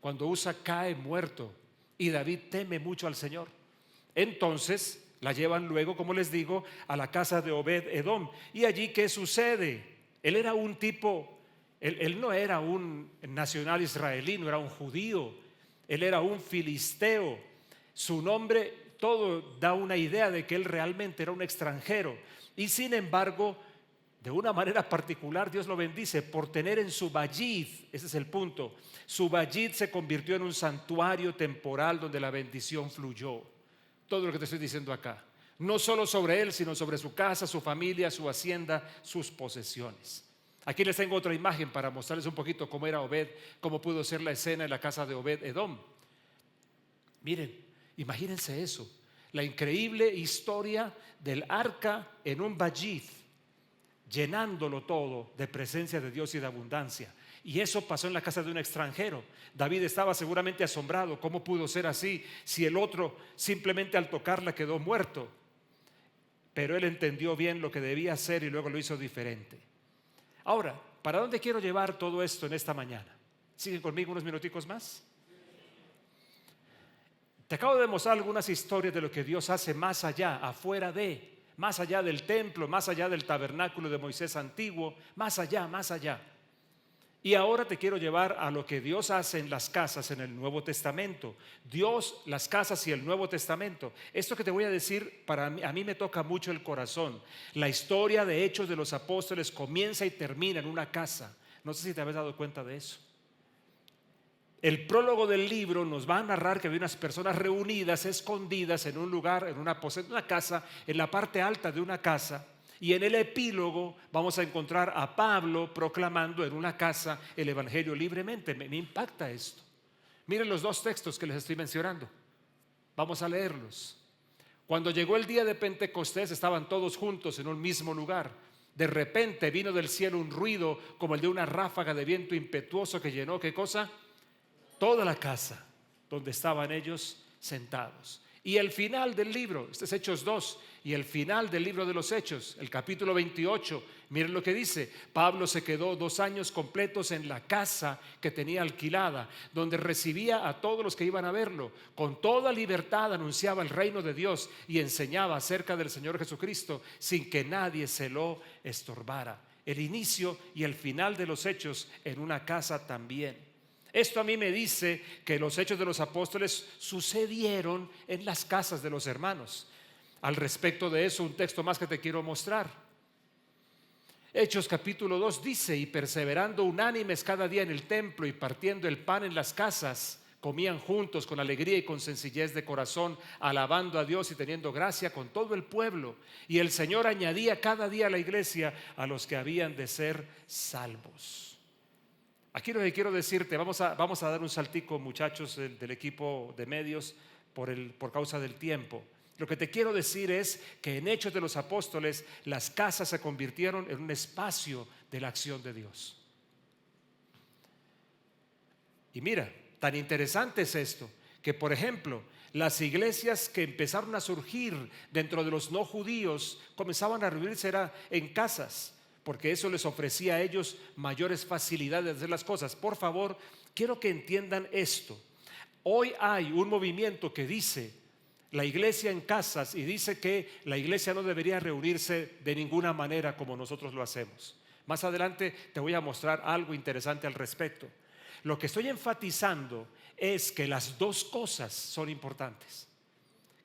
Cuando Usa cae muerto y David teme mucho al Señor. Entonces la llevan luego, como les digo, a la casa de Obed-Edom. Y allí, ¿qué sucede? Él era un tipo, él no era un nacional israelí, no era un judío. Él era un filisteo. Su nombre, todo da una idea de que él realmente era un extranjero. Y sin embargo, de una manera particular, Dios lo bendice por tener en su vallid, ese es el punto, su vallid se convirtió en un santuario temporal donde la bendición fluyó. Todo lo que te estoy diciendo acá, no solo sobre él, sino sobre su casa, su familia, su hacienda, sus posesiones. Aquí les tengo otra imagen para mostrarles un poquito cómo era Obed, cómo pudo ser la escena en la casa de Obed-Edom. Miren, imagínense eso, la increíble historia del arca en un vallid, llenándolo todo de presencia de Dios y de abundancia. Y eso pasó en la casa de un extranjero. David estaba seguramente asombrado. ¿Cómo pudo ser así si el otro simplemente al tocarla quedó muerto? Pero él entendió bien lo que debía hacer y luego lo hizo diferente. Ahora, ¿para dónde quiero llevar todo esto en esta mañana? ¿Siguen conmigo unos minuticos más? Te acabo de mostrar algunas historias de lo que Dios hace más allá, afuera de, más allá del templo, más allá del tabernáculo de Moisés antiguo, más allá, más allá. Y ahora te quiero llevar a lo que Dios hace en las casas en el Nuevo Testamento. Dios, las casas y el Nuevo Testamento. Esto que te voy a decir, a mí me toca mucho el corazón. La historia de Hechos de los Apóstoles comienza y termina en una casa. No sé si te habías dado cuenta de eso. El prólogo del libro nos va a narrar que había unas personas reunidas, escondidas en un lugar, en una casa, en la parte alta de una casa. Y en el epílogo vamos a encontrar a Pablo proclamando en una casa el evangelio libremente. Me impacta esto. Miren los dos textos que les estoy mencionando. Vamos a leerlos. Cuando llegó el día de Pentecostés, estaban todos juntos en un mismo lugar. De repente vino del cielo un ruido como el de una ráfaga de viento impetuoso que llenó, ¿qué cosa? Toda la casa donde estaban ellos sentados. Y el final del libro, este es Hechos 2, y el final del libro de los Hechos, el capítulo 28, miren lo que dice. Pablo se quedó 2 años completos en la casa que tenía alquilada, donde recibía a todos los que iban a verlo. Con toda libertad anunciaba el reino de Dios y enseñaba acerca del Señor Jesucristo sin que nadie se lo estorbara. El inicio y el final de los Hechos en una casa también. Esto a mí me dice que los hechos de los apóstoles sucedieron en las casas de los hermanos. Al respecto de eso, un texto más que te quiero mostrar. Hechos capítulo 2 dice: y perseverando unánimes cada día en el templo y partiendo el pan en las casas, comían juntos con alegría y con sencillez de corazón, alabando a Dios y teniendo gracia con todo el pueblo. Y el Señor añadía cada día a la iglesia a los que habían de ser salvos. Aquí lo que quiero decirte, vamos a dar un saltico, muchachos del equipo de medios, por causa del tiempo. Lo que te quiero decir es que en Hechos de los Apóstoles las casas se convirtieron en un espacio de la acción de Dios. Y mira, tan interesante es esto, que por ejemplo, las iglesias que empezaron a surgir dentro de los no judíos comenzaban a reunirse en casas, porque eso les ofrecía a ellos mayores facilidades de hacer las cosas. Por favor, quiero que entiendan esto. Hoy hay un movimiento que dice la iglesia en casas, y dice que la iglesia no debería reunirse de ninguna manera como nosotros lo hacemos. Más adelante te voy a mostrar algo interesante al respecto. Lo que estoy enfatizando es que las dos cosas son importantes.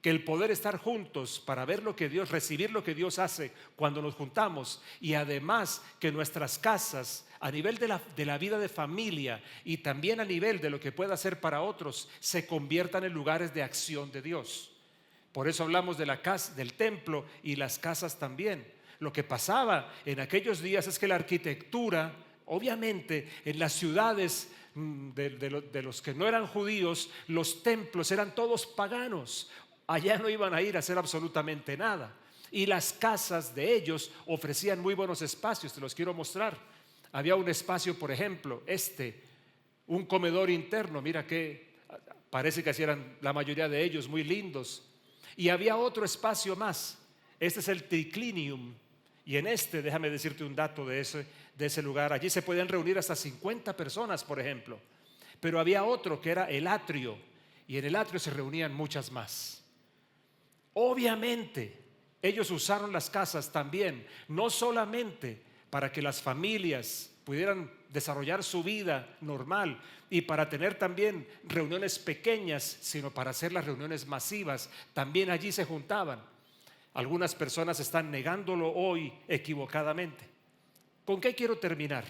Que el poder estar juntos para ver lo que Dios, recibir lo que Dios hace cuando nos juntamos, y además que nuestras casas a nivel de la vida de familia y también a nivel de lo que pueda hacer para otros se conviertan en lugares de acción de Dios. Por eso hablamos de la casa, del templo, y las casas también. Lo que pasaba en aquellos días es que la arquitectura, obviamente en las ciudades de los que no eran judíos, los templos eran todos paganos. Allá no iban a ir a hacer absolutamente nada. Y las casas de ellos ofrecían muy buenos espacios, te los quiero mostrar. Había un espacio, por ejemplo, un comedor interno, mira que parece que así eran la mayoría de ellos, muy lindos. Y había otro espacio más, este es el triclinium. Y déjame decirte un dato de ese lugar, allí se podían reunir hasta 50 personas, por ejemplo. Pero había otro que era el atrio, y en el atrio se reunían muchas más. Obviamente, ellos usaron las casas también, no solamente para que las familias pudieran desarrollar su vida normal y para tener también reuniones pequeñas, sino para hacer las reuniones masivas. También allí se juntaban. Algunas personas están negándolo hoy equivocadamente. ¿Con qué quiero terminar?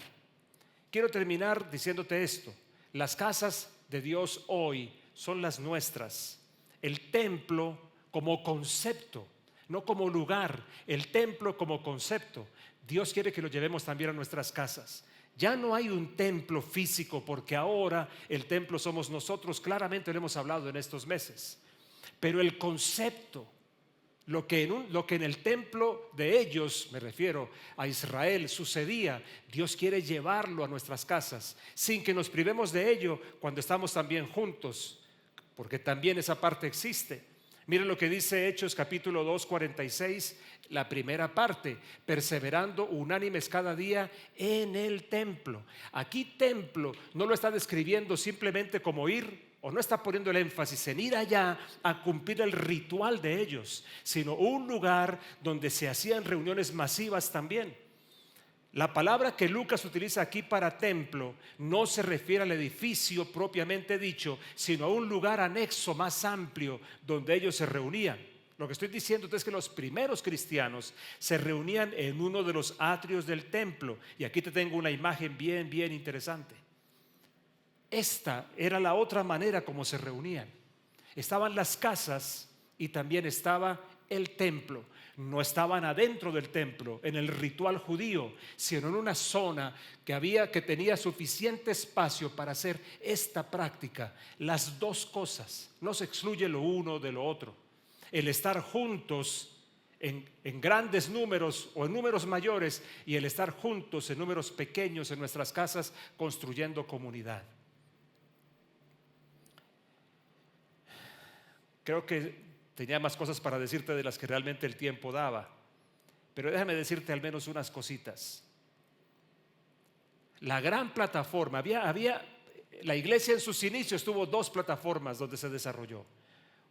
Quiero terminar diciéndote esto: las casas de Dios hoy son las nuestras. El templo como concepto, no como lugar, el templo como concepto. Dios quiere que lo llevemos también a nuestras casas. Ya no hay un templo físico, porque ahora el templo somos nosotros, claramente lo hemos hablado en estos meses. Pero el concepto, lo que en el templo de ellos, me refiero a Israel, sucedía, Dios quiere llevarlo a nuestras casas, sin que nos privemos de ello cuando estamos también juntos, porque también esa parte existe. Miren lo que dice Hechos capítulo 2, 46, la primera parte: perseverando unánimes cada día en el templo. Aquí templo no lo está describiendo simplemente como ir, o no está poniendo el énfasis en ir allá a cumplir el ritual de ellos, sino un lugar donde se hacían reuniones masivas también. La palabra que Lucas utiliza aquí para templo no se refiere al edificio propiamente dicho, sino a un lugar anexo más amplio donde ellos se reunían. Lo que estoy diciendo es que los primeros cristianos se reunían en uno de los atrios del templo. Y aquí te tengo una imagen bien, bien interesante. Esta era la otra manera como se reunían. Estaban las casas y también estaba el templo. No estaban adentro del templo en el ritual judío, sino en una zona que tenía suficiente espacio para hacer esta práctica. Las dos cosas, no se excluye lo uno de lo otro. El estar juntos en grandes números o en números mayores, y el estar juntos en números pequeños en nuestras casas construyendo comunidad. Creo que tenía más cosas para decirte de las que realmente el tiempo daba, pero déjame decirte al menos unas cositas. La gran plataforma, la iglesia en sus inicios tuvo dos plataformas donde se desarrolló.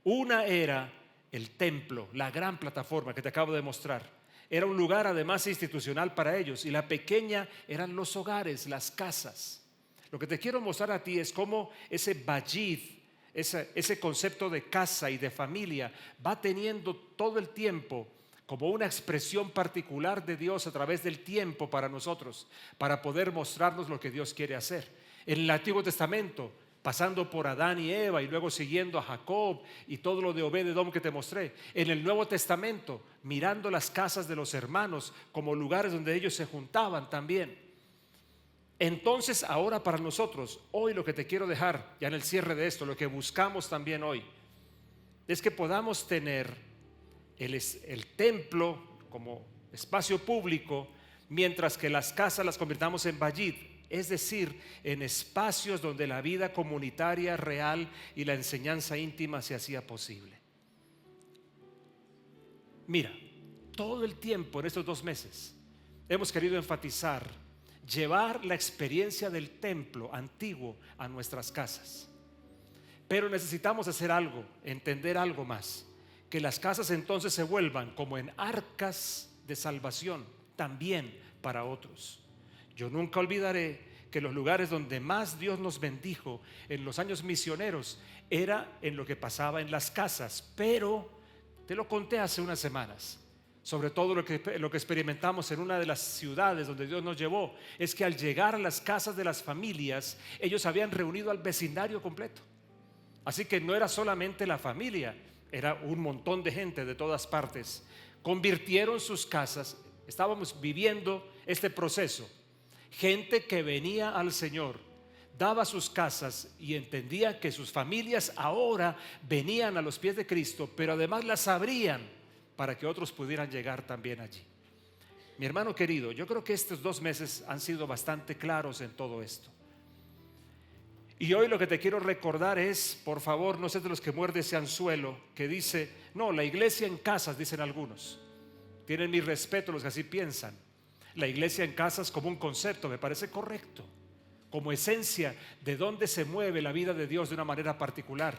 Una era el templo, la gran plataforma que te acabo de mostrar. Era un lugar además institucional para ellos, y la pequeña eran los hogares, las casas. Lo que te quiero mostrar a ti es cómo ese bayit, ese concepto de casa y de familia va teniendo todo el tiempo como una expresión particular de Dios a través del tiempo para nosotros, para poder mostrarnos lo que Dios quiere hacer. En el Antiguo Testamento, pasando por Adán y Eva y luego siguiendo a Jacob y todo lo de Obed-Edom que te mostré. En el Nuevo Testamento, mirando las casas de los hermanos como lugares donde ellos se juntaban también. Entonces, ahora para nosotros, hoy lo que te quiero dejar, ya en el cierre de esto, lo que buscamos también hoy, es que podamos tener el templo como espacio público, mientras que las casas las convirtamos en bayit, es decir, en espacios donde la vida comunitaria real y la enseñanza íntima se hacía posible. Mira, todo el tiempo en estos 2 meses hemos querido enfatizar llevar la experiencia del templo antiguo a nuestras casas. Pero necesitamos hacer algo, entender algo más, que las casas entonces se vuelvan como en arcas de salvación también para otros. Yo nunca olvidaré que los lugares donde más Dios nos bendijo en los años misioneros era en lo que pasaba en las casas, pero te lo conté hace unas semanas. Sobre todo lo que experimentamos en una de las ciudades donde Dios nos llevó, es que al llegar a las casas de las familias, ellos habían reunido al vecindario completo. Así que no era solamente la familia, era un montón de gente de todas partes. Convirtieron sus casas, estábamos viviendo este proceso. Gente que venía al Señor, daba sus casas y entendía que sus familias ahora venían a los pies de Cristo, pero además las abrían para que otros pudieran llegar también allí. Mi hermano querido, yo creo que estos 2 meses han sido bastante claros en todo esto. Y hoy lo que te quiero recordar es, por favor, no seas de los que muerde ese anzuelo que dice, no, la iglesia en casas, dicen algunos. Tienen mi respeto los que así piensan. La iglesia en casas como un concepto me parece correcto, como esencia de dónde se mueve la vida de Dios de una manera particular.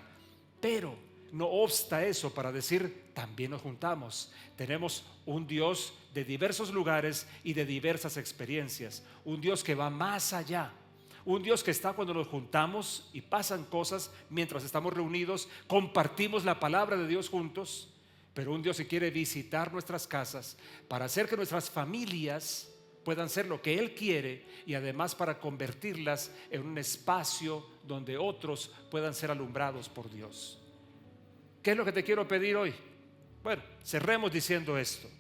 Pero no obsta eso para decir, también nos juntamos. Tenemos un Dios de diversos lugares y de diversas experiencias. Un Dios que va más allá. Un Dios que está cuando nos juntamos y pasan cosas mientras estamos reunidos, compartimos la palabra de Dios juntos, pero un Dios que quiere visitar nuestras casas para hacer que nuestras familias puedan ser lo que Él quiere y además para convertirlas en un espacio donde otros puedan ser alumbrados por Dios. ¿Qué es lo que te quiero pedir hoy? Bueno, cerremos diciendo esto.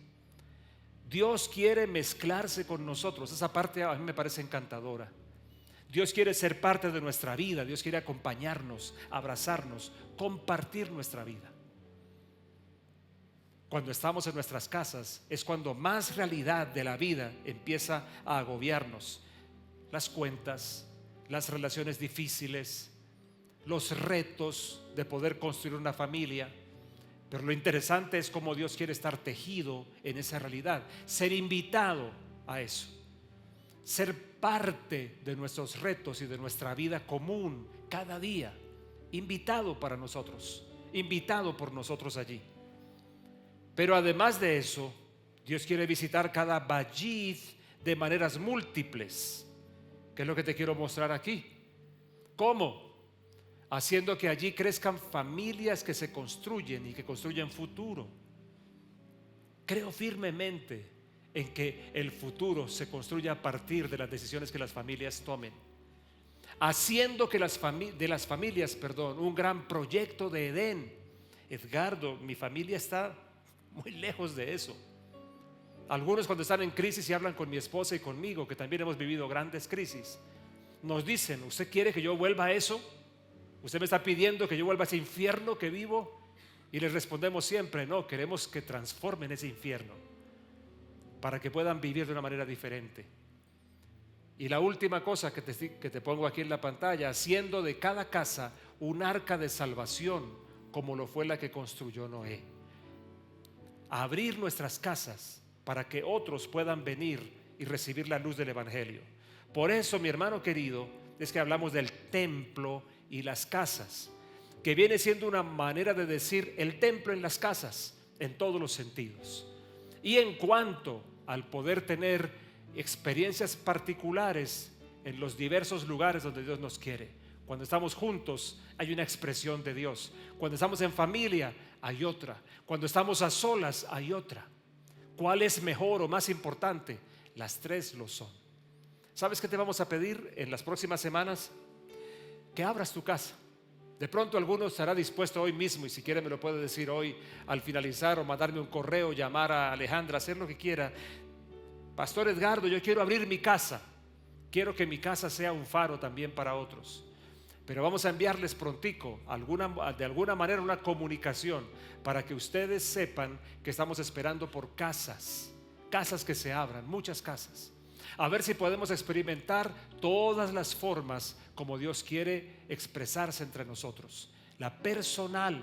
Dios quiere mezclarse con nosotros. Esa parte a mí me parece encantadora. Dios quiere ser parte de nuestra vida. Dios quiere acompañarnos, abrazarnos, compartir nuestra vida. Cuando estamos en nuestras casas es cuando más realidad de la vida empieza a agobiarnos. Las cuentas, las relaciones difíciles, los retos de poder construir una familia. Pero lo interesante es cómo Dios quiere estar tejido en esa realidad, ser invitado a eso, ser parte de nuestros retos y de nuestra vida común cada día, invitado para nosotros, invitado por nosotros allí. Pero además de eso, Dios quiere visitar cada bayid de maneras múltiples, que es lo que te quiero mostrar aquí. ¿Cómo? Haciendo que allí crezcan familias que se construyen y que construyen futuro. Creo firmemente en que el futuro se construya a partir de las decisiones que las familias tomen, haciendo que de las familias, un gran proyecto de Edén. Edgardo, mi familia está muy lejos de eso. Algunos cuando están en crisis y hablan con mi esposa y conmigo, que también hemos vivido grandes crisis, nos dicen, ¿usted quiere que yo vuelva a eso? ¿Usted me está pidiendo que yo vuelva a ese infierno que vivo? Y les respondemos siempre, no, queremos que transformen ese infierno para que puedan vivir de una manera diferente. Y la última cosa que te pongo aquí en la pantalla, haciendo de cada casa un arca de salvación, como lo fue la que construyó Noé. Abrir nuestras casas para que otros puedan venir y recibir la luz del Evangelio. Por eso, mi hermano querido, es que hablamos del templo y las casas, que viene siendo una manera de decir el templo en las casas, en todos los sentidos. Y en cuanto al poder tener experiencias particulares en los diversos lugares donde Dios nos quiere. Cuando estamos juntos hay una expresión de Dios. Cuando estamos en familia hay otra. Cuando estamos a solas hay otra. ¿Cuál es mejor o más importante? Las tres lo son. ¿Sabes qué te vamos a pedir en las próximas semanas? Que abras tu casa. De pronto alguno estará dispuesto hoy mismo, y si quiere me lo puede decir hoy al finalizar, o mandarme un correo, llamar a Alejandra, hacer lo que quiera. Pastor Edgardo, yo quiero abrir mi casa. Quiero que mi casa sea un faro también para otros. Pero vamos a enviarles prontico, de alguna manera, una comunicación para que ustedes sepan que estamos esperando por casas que se abran, muchas casas. A ver si podemos experimentar todas las formas como Dios quiere expresarse entre nosotros. La personal,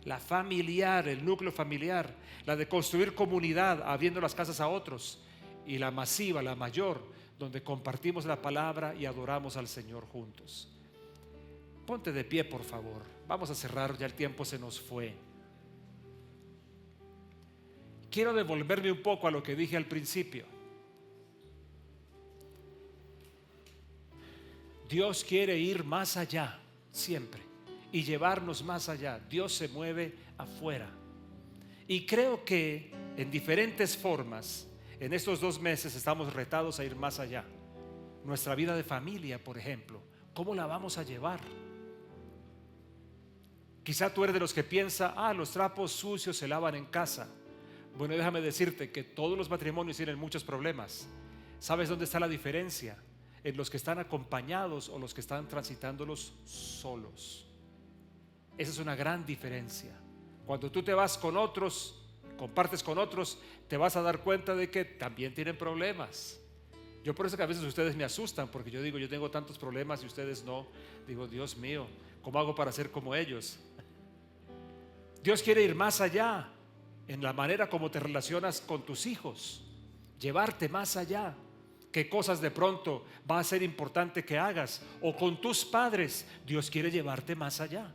la familiar, el núcleo familiar, la de construir comunidad abriendo las casas a otros, y la masiva, la mayor, donde compartimos la palabra y adoramos al Señor juntos. Ponte de pie, por favor. Vamos a cerrar, ya el tiempo se nos fue. Quiero devolverme un poco a lo que dije al principio. Dios quiere ir más allá siempre y llevarnos más allá. Dios se mueve afuera. Y creo que en diferentes formas, en estos 2 meses estamos retados a ir más allá. Nuestra vida de familia, por ejemplo, ¿cómo la vamos a llevar? Quizá tú eres de los que piensa, los trapos sucios se lavan en casa. Bueno, déjame decirte que todos los matrimonios tienen muchos problemas. ¿Sabes dónde está la diferencia? En los que están acompañados o los que están transitándolos solos. Esa es una gran diferencia. Cuando tú te vas con otros, compartes con otros, te vas a dar cuenta de que también tienen problemas. Yo por eso que a veces ustedes me asustan, porque yo digo, yo tengo tantos problemas y ustedes no. Digo, Dios mío, ¿cómo hago para ser como ellos? Dios quiere ir más allá en la manera como te relacionas con tus hijos, llevarte más allá. ¿Qué cosas de pronto va a ser importante que hagas? O con tus padres, Dios quiere llevarte más allá.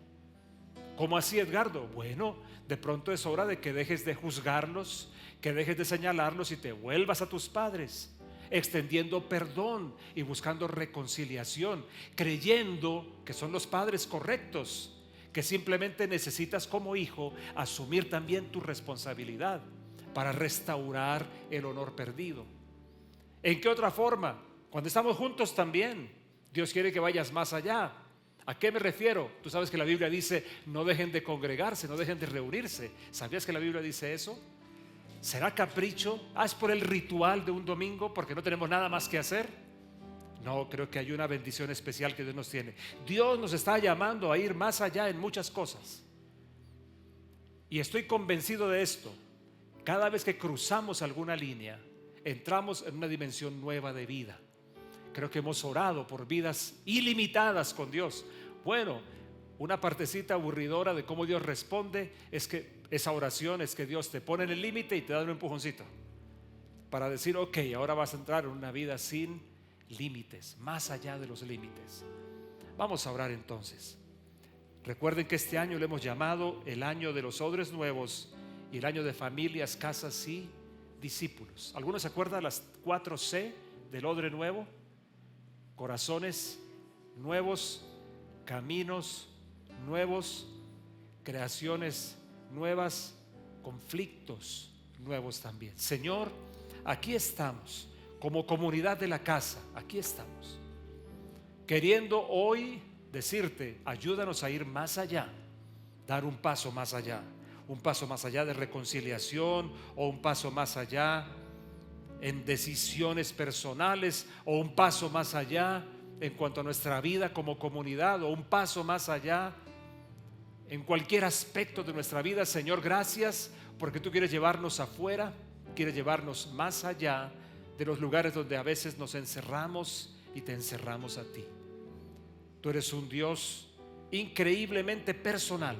¿Cómo así, Edgardo? Bueno, de pronto es hora de que dejes de juzgarlos, que dejes de señalarlos y te vuelvas a tus padres, extendiendo perdón y buscando reconciliación, creyendo que son los padres correctos, que simplemente necesitas como hijo asumir también tu responsabilidad para restaurar el honor perdido. ¿En qué otra forma? Cuando estamos juntos también, Dios quiere que vayas más allá. ¿A qué me refiero? Tú sabes que la Biblia dice, no dejen de congregarse, no dejen de reunirse. ¿Sabías que la Biblia dice eso? ¿Será capricho? ¿Es por el ritual de un domingo porque no tenemos nada más que hacer? No, creo que hay una bendición especial que Dios nos tiene. Dios nos está llamando a ir más allá en muchas cosas. Y estoy convencido de esto. Cada vez que cruzamos alguna línea, entramos en una dimensión nueva de vida. Creo que hemos orado por vidas ilimitadas con Dios. Bueno, una partecita aburridora de cómo Dios responde es que esa oración es que Dios te pone en el límite y te da un empujoncito para decir, ok, ahora vas a entrar en una vida sin límites, más allá de los límites. Vamos a orar entonces. Recuerden que este año le hemos llamado el año de los odres nuevos y el año de familias, casas y discípulos. ¿Algunos se acuerdan las 4C del odre nuevo? Corazones nuevos, caminos nuevos, creaciones nuevas, conflictos nuevos también. Señor, aquí estamos como comunidad de la casa, aquí estamos queriendo hoy decirte, ayúdanos a ir más allá, dar un paso más allá. Un paso más allá de reconciliación, o un paso más allá en decisiones personales, o un paso más allá en cuanto a nuestra vida como comunidad, o un paso más allá en cualquier aspecto de nuestra vida. Señor, gracias porque tú quieres llevarnos afuera, quieres llevarnos más allá de los lugares donde a veces nos encerramos y te encerramos a ti. Tú eres un Dios increíblemente personal.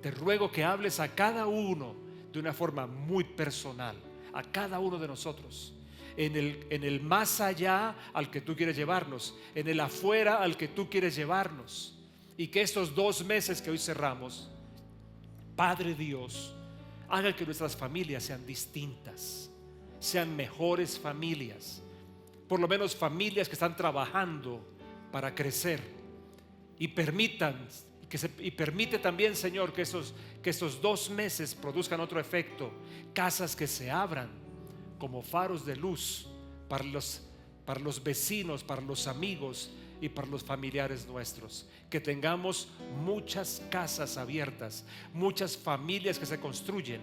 Te ruego que hables a cada uno de una forma muy personal, a cada uno de nosotros, en el más allá al que tú quieres llevarnos, en el afuera al que tú quieres llevarnos, y que estos 2 meses que hoy cerramos, Padre Dios, haga que nuestras familias sean distintas, sean mejores familias, por lo menos familias que están trabajando para crecer, y permite también, Señor, que estos 2 meses produzcan otro efecto. Casas que se abran como faros de luz para los vecinos, para los amigos y para los familiares nuestros. Que tengamos muchas casas abiertas, muchas familias que se construyen,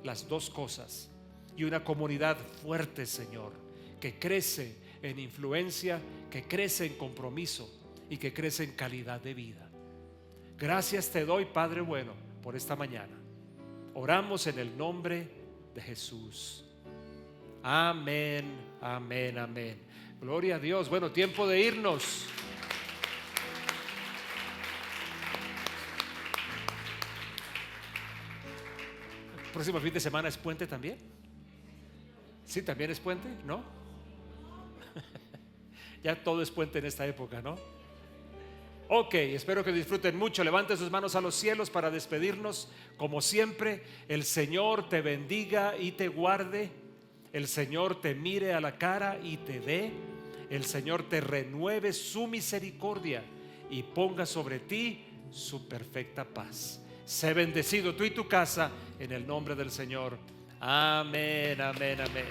las 2 cosas, y una comunidad fuerte, Señor, que crece en influencia, que crece en compromiso y que crece en calidad de vida. Gracias te doy, Padre bueno, por esta mañana. Oramos en el nombre de Jesús. Amén, amén, amén. Gloria a Dios. Bueno, tiempo de irnos. ¿El próximo fin de semana es puente también? ¿Sí, también es puente? ¿No? Ya todo es puente en esta época, ¿no? Ok, espero que disfruten mucho. Levanten sus manos a los cielos para despedirnos. Como siempre, el Señor te bendiga y te guarde. El Señor te mire a la cara y te dé. El Señor te renueve su misericordia y ponga sobre ti su perfecta paz. Sé bendecido tú y tu casa en el nombre del Señor. Amén, amén, amén.